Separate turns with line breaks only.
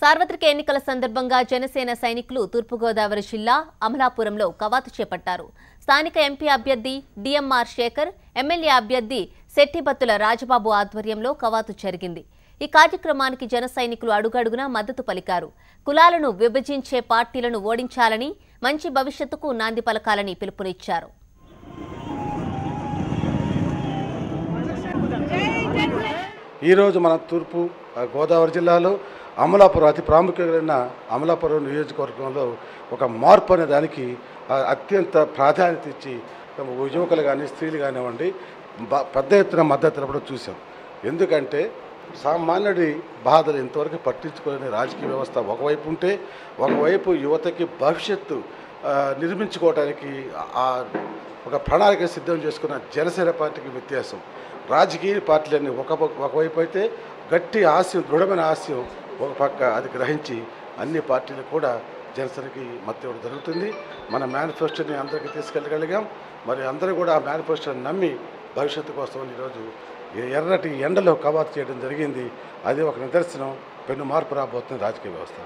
సార్వత్రిక ఎన్నికల సందర్భంగా జనసేన సైనికులు తూర్పుగోదావరి జిల్లా అమలాపురంలో కవాతు చేపట్టారు. స్థానిక ఎంపీ అభ్యర్థి డిఎంఆర్ శేఖర్, ఎమ్మెల్యే అభ్యర్థి శెట్టిబత్తుల రాజబాబు ఆధ్వర్యంలో కవాతు జరిగింది. ఈ కార్యక్రమానికి జన సైనికులు అడుగడుగునా మద్దతు పలికారు. కులాలను విభజించే పార్టీలను ఓడించాలని, మంచి భవిష్యత్తుకు నాంది పలకాలని పిలుపునిచ్చారు.
ఈరోజు మన తూర్పు గోదావరి జిల్లాలో అమలాపురం అతి ప్రాముఖ్యమైన అమలాపురం నియోజకవర్గంలో ఒక మార్పు అనే దానికి అత్యంత ప్రాధాన్యత ఇచ్చి యువకులు కానీ స్త్రీలు కానివ్వండి పెద్ద ఎత్తున మద్దతు తెలపడం చూసాం. ఎందుకంటే సామాన్యుడి బాధలు ఇంతవరకు పట్టించుకోలేని రాజకీయ వ్యవస్థ ఒకవైపు ఉంటే, ఒకవైపు యువతకి భవిష్యత్తు నిర్మించుకోవడానికి ఒక ప్రణాళిక సిద్ధం చేసుకున్న జనసేన పార్టీకి వ్యత్యాసం. రాజకీయ పార్టీలన్నీ ఒకవైపు అయితే గట్టి ఆశయం, దృఢమైన ఆశయం ఒక పక్క అది గ్రహించి అన్ని పార్టీలు కూడా జనసేనకి మద్దతు ఇవ్వడం జరుగుతుంది. మన మేనిఫెస్టోని అందరికీ తీసుకెళ్ళగలిగాం. మరి అందరూ కూడా ఆ మేనిఫెస్టోని నమ్మి భవిష్యత్తు కోసం ఈరోజు ఎర్రటి ఎండలో కవాతు చేయడం జరిగింది. అది ఒక నిదర్శనం. పెను మార్పు రాబోతుంది రాజకీయ వ్యవస్థ.